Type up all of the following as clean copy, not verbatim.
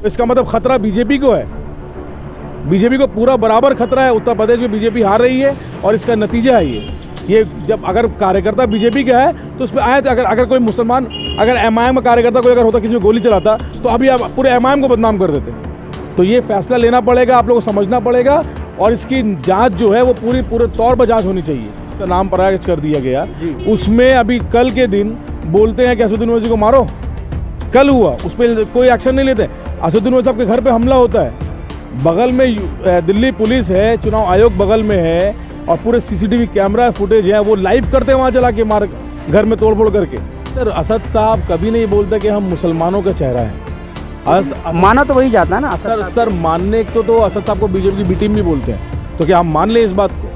इसका मतलब खतरा बीजेपी को है। बीजेपी को पूरा बराबर खतरा है। उत्तर प्रदेश में बीजेपी हार रही है और इसका नतीजा है ये जब अगर कार्यकर्ता बीजेपी का है तो उस पर आए, अगर कोई मुसलमान, अगर एमआईएम का कार्यकर्ता कोई अगर होता, किसी में गोली चलाता, तो अभी आप पूरे एमआईएम को बदनाम कर देते। तो ये फैसला लेना पड़ेगा, आप लोगों को समझना पड़ेगा और इसकी जांच जो है वो पूरे तौर पर जांच होनी चाहिए। तो नाम प्रयाग कर दिया गया, उसमें अभी कल के दिन बोलते हैं कि असदुद्दीन ओवैसी को मारो। कल हुआ, उस पर कोई एक्शन नहीं लेते। असदुद्दीन ओवैसी के घर पे हमला होता है, बगल में दिल्ली पुलिस है, चुनाव आयोग बगल में है और पूरे सीसीटीवी कैमरा फुटेज है, वो लाइव करते हैं वहाँ चला के मार, घर में तोड़फोड़ करके। सर असद साहब कभी नहीं बोलते कि हम मुसलमानों का चेहरा है। माना तो वही जाता है ना सर मानने तो असद साहब को बीजेपी की बी टीम भी बोलते हैं, तो क्या हम मान लें इस बात को?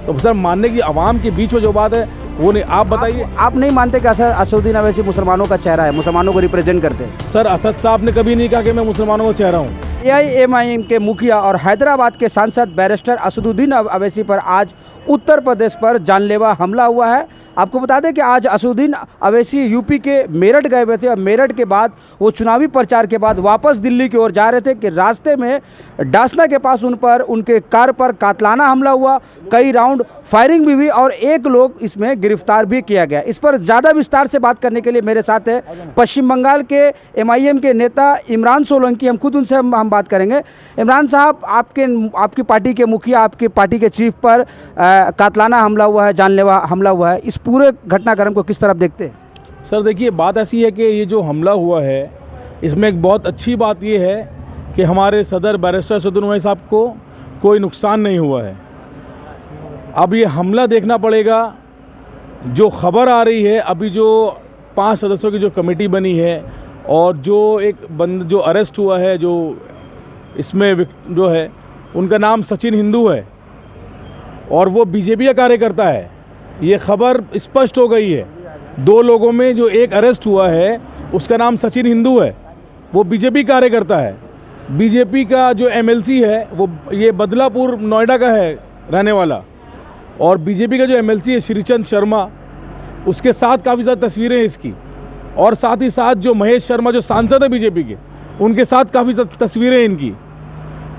तो सर मानने की आवाम के बीच में जो बात है वो नहीं। आप बताइए, आप नहीं मानते कि असदुद्दीन ओवैसी मुसलमानों का चेहरा है, मुसलमानों को रिप्रेजेंट करते हैं? सर असद साहब ने कभी नहीं कहा कि मैं मुसलमानों का चेहरा हूँ। एआईएमआईएम के मुखिया और हैदराबाद के सांसद बैरिस्टर असदुद्दीन ओवैसी पर आज उत्तर प्रदेश पर जानलेवा हमला हुआ है। आपको बता दें कि आज असदुद्दीन ओवैसी यूपी के मेरठ गए हुए थे और मेरठ के बाद वो चुनावी प्रचार के बाद वापस दिल्ली की ओर जा रहे थे कि रास्ते में डासना के पास उनके कार पर कातलाना हमला हुआ, कई राउंड फायरिंग भी हुई और एक लोग इसमें गिरफ्तार भी किया गया। इस पर ज़्यादा विस्तार से बात करने के लिए मेरे साथ है पश्चिम बंगाल के एमआईएम के नेता इमरान सोलंकी। हम खुद उनसे हम बात करेंगे। इमरान साहब, आपकी पार्टी के मुखिया, आपकी पार्टी के चीफ पर कातलाना हमला हुआ है, जानलेवा हमला हुआ है, इस पूरे घटनाक्रम को किस तरह देखते हैं? सर देखिए, बात ऐसी है कि ये जो हमला हुआ है इसमें एक बहुत अच्छी बात ये है कि हमारे सदर बैरिस्टर असदुद्दीन ओवैसी साहब को कोई नुकसान नहीं हुआ है। अब ये हमला देखना पड़ेगा। जो खबर आ रही है, अभी जो 5 सदस्यों की जो कमेटी बनी है और जो एक जो अरेस्ट हुआ है, जो इसमें जो है उनका नाम सचिन हिंदू है और वो बीजेपी का कार्यकर्ता है। ये खबर स्पष्ट हो गई है। 2 लोगों में जो एक अरेस्ट हुआ है उसका नाम सचिन हिंदू है, वो बीजेपी कार्यकर्ता है। बीजेपी का जो एमएलसी है वो ये बदलापुर नोएडा का है रहने वाला, और बीजेपी का जो एमएलसी है श्रीचंद शर्मा, उसके साथ काफ़ी सारी तस्वीरें हैं इसकी, और साथ ही साथ जो महेश शर्मा जो सांसद है बीजेपी के, उनके साथ काफ़ी सारी तस्वीरें हैं इनकी।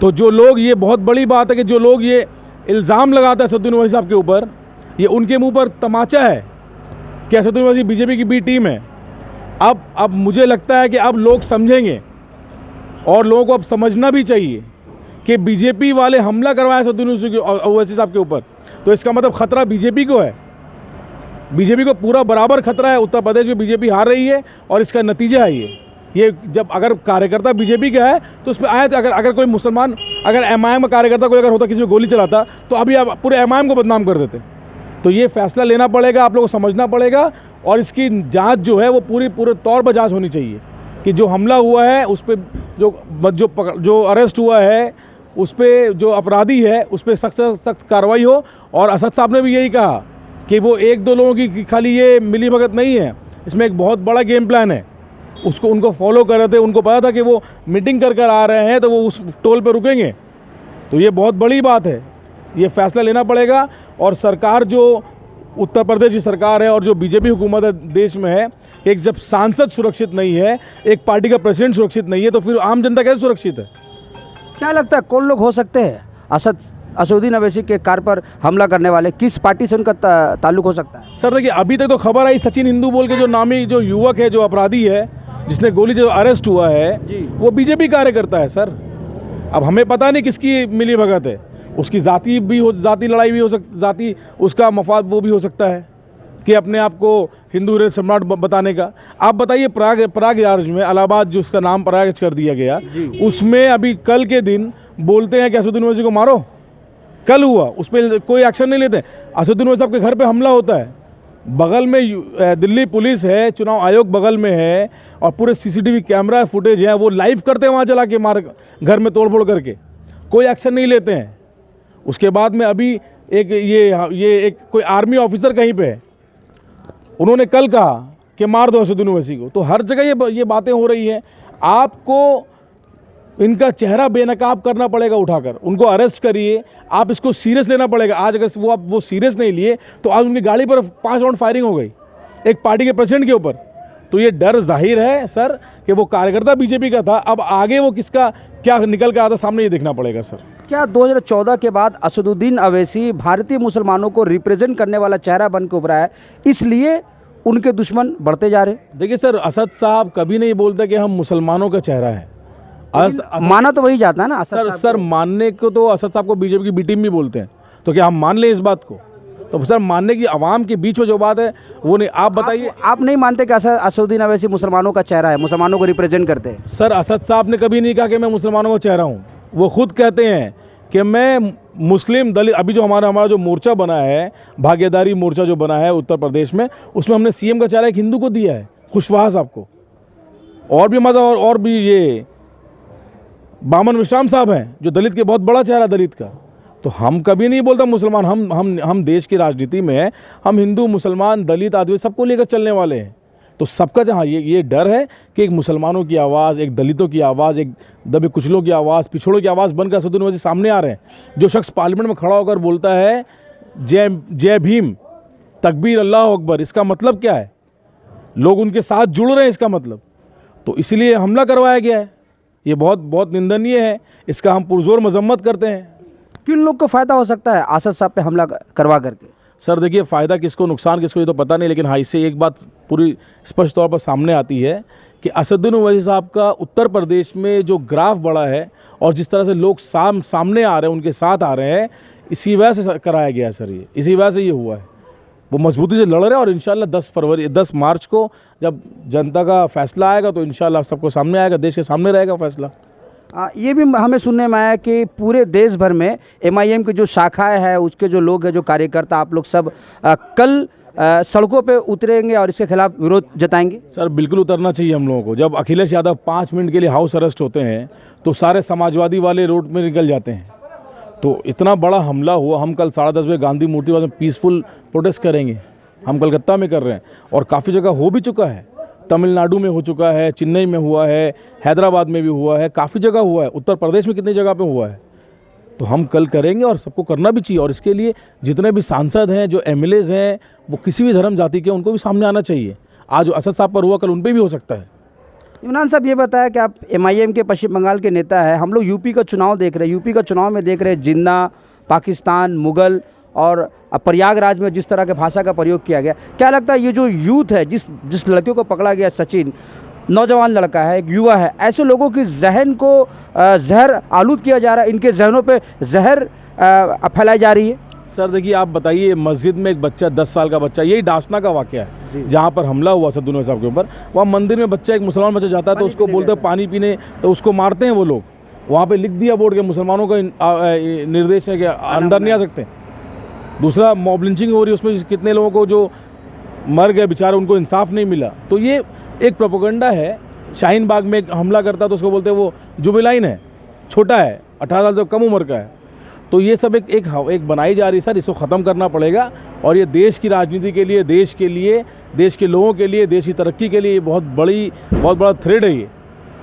तो जो लोग, ये बहुत बड़ी बात है कि जो लोग ये इल्ज़ाम लगाते हैं असदुद्दीन ओवैसी साहब के ऊपर, ये उनके मुंह पर तमाचा है कि असदुद्दीन ओवैसी बीजेपी की बी टीम है। अब मुझे लगता है कि अब लोग समझेंगे और लोगों को अब समझना भी चाहिए कि बीजेपी वाले हमला करवाया असदुद्दीन ओवैसी साहब के ऊपर, तो इसका मतलब खतरा बीजेपी को है। बीजेपी को पूरा बराबर खतरा है। उत्तर प्रदेश में बीजेपी हार रही है और इसका नतीजा है ये जब अगर कार्यकर्ता बीजेपी का है तो उस पर आए, अगर कोई मुसलमान, अगर एमआईएम का कार्यकर्ता कोई अगर होता, किसी में गोली चलाता, तो अभी आप पूरे एमआईएम को बदनाम कर देते। तो ये फैसला लेना पड़ेगा, आप लोगों को समझना पड़ेगा और इसकी जांच जो है वो पूरे तौर पर जांच होनी चाहिए कि जो हमला हुआ है उस पर जो अरेस्ट हुआ है, उस पर जो अपराधी है उस पर सख्त कार्रवाई हो। और असद साहब ने भी यही कहा कि वो 1-2 लोगों की खाली ये मिली भगत नहीं है, इसमें एक बहुत बड़ा गेम प्लान है। उनको फॉलो कर रहे थे, उनको पता था कि वो मीटिंग कर आ रहे हैं तो वो उस टोल पर रुकेंगे। तो ये बहुत बड़ी बात है, ये फैसला लेना पड़ेगा। और सरकार जो उत्तर प्रदेश की सरकार है और जो बीजेपी हुकूमत है देश में है, एक जब सांसद सुरक्षित नहीं है, एक पार्टी का प्रेसिडेंट सुरक्षित नहीं है, तो फिर आम जनता कैसे सुरक्षित है? क्या लगता है कौन लोग हो सकते हैं असदुद्दीन ओवैसी के कार पर हमला करने वाले? किस पार्टी से उनका ताल्लुक हो सकता है? सर देखिए, अभी तक तो खबर आई सचिन हिंदू बोल के जो नामी जो युवक है, जो अपराधी है, जिसने गोली जो अरेस्ट हुआ है, वो बीजेपी कार्यकर्ता है। सर अब हमें पता नहीं किसकी मिली भगत है, उसकी जाति लड़ाई भी हो सकती, जाति उसका मफाद वो भी हो सकता है कि अपने आप को हिंदू सम्राट बताने का। आप बताइए, प्रयागराज में इलाहाबाद जो उसका नाम प्रयाग कर दिया गया, उसमें अभी कल के दिन बोलते हैं कि असदुद्दीन ओवैसी को मारो। कल हुआ, उस पर कोई एक्शन नहीं लेते। असदुद्दीन ओवैसी साहब के घर पे हमला होता है, बगल में दिल्ली पुलिस है, चुनाव आयोग बगल में है और पूरे सीसीटीवी कैमरा फुटेज है, वो लाइव करते हैं वहाँ चला के मार, घर में तोड़फोड़ करके, कोई एक्शन नहीं लेते हैं। उसके बाद में अभी एक कोई आर्मी ऑफिसर कहीं पे है, उन्होंने कल कहा कि मार दो असदुद्दीन ओवैसी को। तो हर जगह ये बातें हो रही हैं। आपको इनका चेहरा बेनकाब करना पड़ेगा, उठाकर उनको अरेस्ट करिए। आप इसको सीरियस लेना पड़ेगा। आज अगर वो सीरियस नहीं लिए तो आज उनकी गाड़ी पर 5 राउंड फायरिंग हो गई एक पार्टी के प्रेसिडेंट के ऊपर। तो ये डर जाहिर है सर कि वो कार्यकर्ता बीजेपी का था, अब आगे वो किसका क्या निकल के आता सामने ये देखना पड़ेगा सर। क्या 2014 के बाद असदुद्दीन अवैसी भारतीय मुसलमानों को रिप्रेजेंट करने वाला चेहरा बन के उभरा है, इसलिए उनके दुश्मन बढ़ते जा रहे? देखिए सर, असद साहब कभी नहीं बोलते कि हम मुसलमानों का चेहरा है। माना तो वही जाता है ना असद सर साहब सर मानने को तो असद साहब को बीजेपी की बी टीम भी बोलते हैं, तो क्या हम मान लें इस बात को? तो सर मानने की आवाम के बीच में जो बात है वो नहीं। आप बताइए, आप नहीं मानते कि असदुद्दीन अवैसी मुसलमानों का चेहरा है, मुसलमानों को रिप्रेजेंट करते हैं? सर असद साहब ने कभी नहीं कहा कि मैं मुसलमानों का चेहरा हूँ। वो खुद कहते हैं कि मैं मुस्लिम दलित, अभी जो हमारा जो मोर्चा बना है, भागीदारी मोर्चा जो बना है उत्तर प्रदेश में, उसमें हमने सीएम का चेहरा एक हिंदू को दिया है, खुशवाहा साहब को। और भी मज़ा, और भी ये बामन विश्राम साहब हैं जो दलित के बहुत बड़ा चेहरा दलित का। तो हम कभी नहीं बोलते मुसलमान, हम देश की राजनीति में हम हिंदू मुसलमान दलित आदि सबको लेकर चलने वाले हैं। तो सबका जहाँ ये डर है कि एक मुसलमानों की आवाज़, एक दलितों की आवाज़, एक दबे कुचलों की आवाज़, पिछड़ों की आवाज़ बनकर असदुद्दीन ओवैसी सामने आ रहे हैं। जो शख्स पार्लियामेंट में खड़ा होकर बोलता है जय भीम, तकबीर, अल्लाह अकबर, इसका मतलब क्या है? लोग उनके साथ जुड़ रहे हैं इसका मतलब। तो इसलिए हमला करवाया गया है, ये बहुत निंदनीय है, इसका हम पुरजोर मजम्मत करते हैं। किन लोग को फ़ायदा हो सकता है असद साहब पे हमला करवा करके? सर देखिए, फ़ायदा किसको नुकसान किसको ये तो पता नहीं, लेकिन हाँ इससे एक बात पूरी स्पष्ट तौर पर सामने आती है कि असदुद्दीन ओवैसी साहब का उत्तर प्रदेश में जो ग्राफ बढ़ा है और जिस तरह से लोग सामने आ रहे हैं, उनके साथ आ रहे हैं, इसी वजह से कराया गया है सर। ये इसी वजह से ये हुआ है। वो मजबूती से लड़ रहे हैं और इंशाल्लाह 10 मार्च को जब जनता का फैसला आएगा तो इंशाल्लाह सबको सामने आएगा, देश के सामने रहेगा फैसला। ये भी हमें सुनने में आया कि पूरे देश भर में MIM की जो शाखाएं हैं, उसके जो लोग हैं, जो कार्यकर्ता, आप लोग सब कल सड़कों पे उतरेंगे और इसके खिलाफ विरोध जताएंगे? सर बिल्कुल उतरना चाहिए हम लोगों को। जब अखिलेश यादव 5 मिनट के लिए हाउस अरेस्ट होते हैं तो सारे समाजवादी वाले रोड में निकल जाते हैं। तो इतना बड़ा हमला हुआ, हम कल 10:30 बजे गांधी मूर्ति में पीसफुल प्रोटेस्ट करेंगे। हम कलकत्ता में कर रहे हैं और काफ़ी जगह हो भी चुका है, तमिलनाडु में हो चुका है, चेन्नई में हुआ है, हैदराबाद में भी हुआ है, काफ़ी जगह हुआ है, उत्तर प्रदेश में कितनी जगह पे हुआ है। तो हम कल करेंगे और सबको करना भी चाहिए। और इसके लिए जितने भी सांसद हैं, जो MLAs हैं, वो किसी भी धर्म जाति के, उनको भी सामने आना चाहिए। आज जो असद साहब पर हुआ कल उन पर भी हो सकता है। इमरान साहब ये बताया कि आप MIM के पश्चिम बंगाल के नेता हैं, हम लोग यूपी का चुनाव देख रहे हैं, यूपी का चुनाव में देख रहे हैं जिन्ना, पाकिस्तान, मुगल और प्रयागराज में जिस तरह के भाषा का प्रयोग किया गया। क्या लगता है ये जो यूथ है, जिस लड़के को पकड़ा गया, सचिन, नौजवान लड़का है, एक युवा है, ऐसे लोगों की जहन को जहर आलूद किया जा रहा है, इनके जहनों पे जहर फैलाई जा रही है? सर देखिए, आप बताइए, मस्जिद में एक बच्चा, 10 साल का बच्चा, यही डासना का वाकया है जहाँ पर हमला हुआ असदुद्दीन ओवैसी साहब के ऊपर। वहाँ मंदिर में बच्चा, एक मुसलमान बच्चा जाता है तो उसको बोलते हैं पानी पीने, तो उसको मारते हैं वो लोग। वहाँ पे लिख दिया बोर्ड के मुसलमानों का निर्देश है कि अंदर नहीं आ सकते। दूसरा, मॉब लिंचिंग हो रही है, उसमें कितने लोगों को जो मर गए बेचारे, उनको इंसाफ नहीं मिला। तो ये एक प्रोपेगेंडा है। शाहीन बाग में एक हमला करता तो उसको बोलते हैं वो जुबिलाइन है, छोटा है, 18 साल से कम उम्र का है। तो ये सब एक बनाई जा रही है सर, इसको ख़त्म करना पड़ेगा। और ये देश की राजनीति के लिए, देश के लिए, देश के लोगों के लिए, देश की तरक्की के लिए बहुत बड़ा थ्रेड है ये।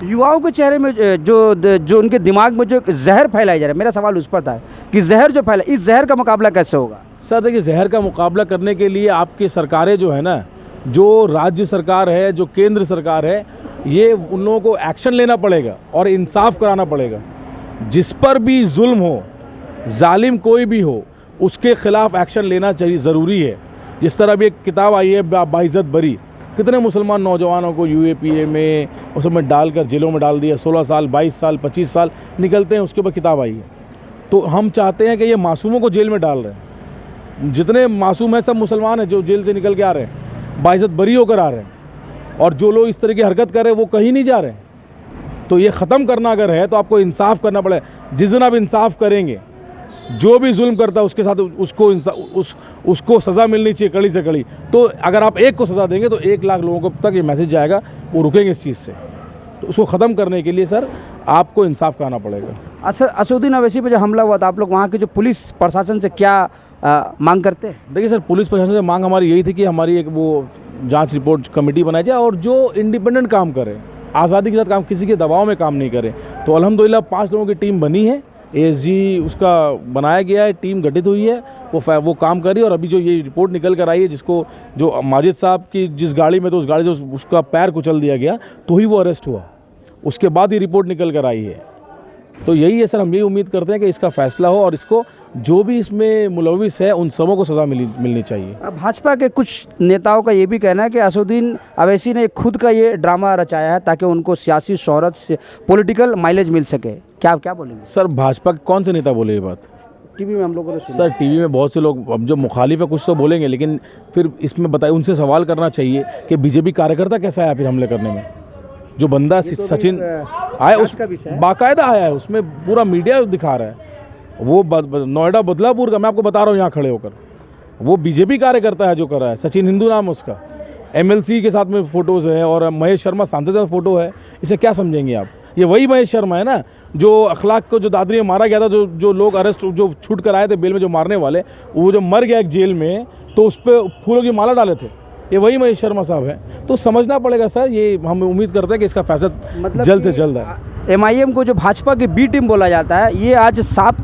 युवाओं के चेहरे में जो उनके दिमाग में जो जहर फैलाया जा रहा है, मेरा सवाल उस पर था कि जहर जो फैला, इस जहर का मुकाबला कैसे होगा? सर देखिए, जहर का मुकाबला करने के लिए आपकी सरकारें जो है ना, जो राज्य सरकार है, जो केंद्र सरकार है, ये उन लोगों को एक्शन लेना पड़ेगा और इंसाफ कराना पड़ेगा। जिस पर भी जुल्म हो, जालिम कोई भी हो, उसके खिलाफ एक्शन लेना चाहिए, ज़रूरी है। जिस तरह भी एक किताब आई है बाइज़्ज़त बरी, कितने मुसलमान नौजवानों को UAPA में उसमें डालकर जेलों में डाल दिया, 16 साल, 22 साल, 25 साल निकलते हैं, उसके ऊपर किताब आई है। तो हम चाहते हैं कि ये मासूमों को जेल में डाल रहे हैं। जितने मासूम हैं सब मुसलमान हैं जो जेल से निकल के आ रहे हैं, बाइज़्ज़त बरी होकर आ रहे हैं। और जो लोग इस तरह की हरकत कर रहे हैं वो कहीं नहीं जा रहे हैं। तो ये ख़त्म करना अगर है तो आपको इंसाफ करना पड़ेगा। जिस दिन आप इंसाफ करेंगे, जो भी जुल्म करता है उसके साथ उसको सज़ा मिलनी चाहिए, कड़ी से कड़ी। तो अगर आप एक को सज़ा देंगे तो 1 लाख लोगों को तक ये मैसेज जाएगा, वो रुकेंगे इस चीज़ से। तो उसको ख़त्म करने के लिए सर आपको इंसाफ कराना पड़ेगा। असदुद्दीन अवैसी पे जो हमला हुआ था, आप लोग वहाँ के जो पुलिस प्रशासन से क्या मांग करते हैं? देखिए सर, पुलिस प्रशासन से मांग हमारी यही थी कि हमारी एक वो जांच रिपोर्ट कमेटी बनाई जाए और जो इंडिपेंडेंट काम करे, आज़ादी के साथ काम, किसी के दबाव में काम नहीं करे। तो अल्हम्दुलिल्लाह 5 लोगों की टीम बनी है एएसजी उसका बनाया गया है, टीम गठित हुई है, वो काम कर रही है। और अभी जो ये रिपोर्ट निकल कर आई है, जिसको जो माजिद साहब की जिस गाड़ी में तो उस गाड़ी से उसका पैर कुचल दिया गया तो ही वो अरेस्ट हुआ, उसके बाद ये रिपोर्ट निकल कर आई है। तो यही है सर, हम यही उम्मीद करते हैं कि इसका फैसला हो और इसको जो भी इसमें मुलविस है उन सबों को सज़ा मिलनी चाहिए। अब भाजपा के कुछ नेताओं का ये भी कहना है कि असदुद्दीन अवैसी ने खुद का ये ड्रामा रचाया है ताकि उनको सियासी शोहरत से पॉलिटिकल माइलेज मिल सके। क्या बोलेंगे सर? भाजपा के कौन से नेता बोले ये बात? टीवी में हम लोगों ने सुना। सर टीवी में बहुत से लोग, अब जो मुखालिफ है कुछ तो बोलेंगे, लेकिन फिर इसमें बताइए, उनसे सवाल करना चाहिए कि बीजेपी कार्यकर्ता कैसा आया फिर हमले करने में? जो बंदा सचिन आया उस बाकायदा आया है, उसमें पूरा मीडिया दिखा रहा है। वो नोएडा बदलापुर का, मैं आपको बता रहा हूँ यहाँ खड़े होकर, वो बीजेपी कार्यकर्ता है जो कर रहा है। सचिन हिंदू नाम है उसका, एमएलसी के साथ में फ़ोटोज़ है और महेश शर्मा सांसद का फ़ोटो है। इसे क्या समझेंगे आप? ये वही महेश शर्मा है ना जो अखलाक को, जो दादरी में मारा गया था, जो लोग अरेस्ट जो छूट कर आए थे बेल में, जो मारने वाले, वो जो मर गया एक जेल में तो उस पर फूलों की माला डाले थे, ये वही महेश शर्मा साहब है। तो समझना पड़ेगा सर, ये हम उम्मीद करते हैं कि इसका फैसला मतलब जल्द से जल्द है। एमआईएम को जो भाजपा की बी टीम बोला जाता है, ये आज साफ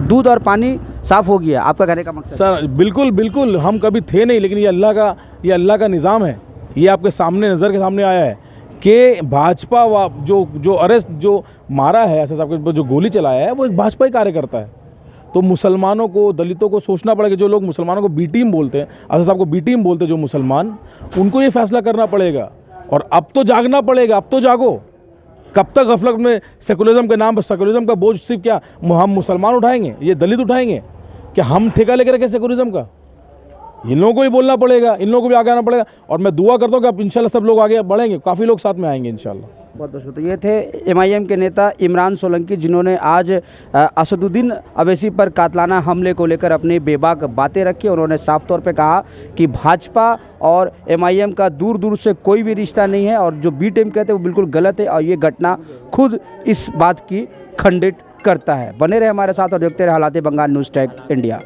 दूध और पानी साफ हो गया, आपका कहने का मकसद? सर बिल्कुल हम कभी थे नहीं, लेकिन ये अल्लाह का निज़ाम है। ये आपके सामने, नज़र के सामने आया है कि भाजपा जो अरेस्ट जो मारा है ऐसा साहब जो गोली चलाया है, वो एक भाजपा ही कार्यकर्ता है। तो मुसलमानों को, दलितों को सोचना पड़ेगा। जो लोग मुसलमानों को बी टीम बोलते हैं, असद साहब को बी टीम बोलते हैं जो मुसलमान, उनको ये फैसला करना पड़ेगा। और अब तो जागना पड़ेगा, अब तो जागो। कब तक गफलत में सेकुलरिज्म के नाम पर, सेकुलरिज्म का बोझ सिर्फ क्या हम मुसलमान उठाएंगे, ये दलित उठाएंगे? क्या हम ठेका लेकर रखें सेकुलरिज्म का? इन लोगों को भी बोलना पड़ेगा, इन लोगों को भी आगे आना पड़ेगा। और मैं दुआ करता हूँ कि अब इंशाल्लाह सब लोग आगे बढ़ेंगे, काफ़ी लोग साथ में आएंगे इंशाल्लाह। बहुत बहुत शुक्रिया। ये थे एमआईएम के नेता इमरान सोलंकी, जिन्होंने आज असदुद्दीन अवैसी पर कातलाना हमले को लेकर अपनी बेबाक बातें रखी। उन्होंने साफ तौर पे कहा कि भाजपा और एमआईएम का दूर दूर से कोई भी रिश्ता नहीं है और जो बी टीम कहते हैं वो बिल्कुल गलत है और ये घटना खुद इस बात की खंडित करता है। बने रहे हमारे साथ और देखते रहे हालात बंगाल न्यूज़ टैग इंडिया।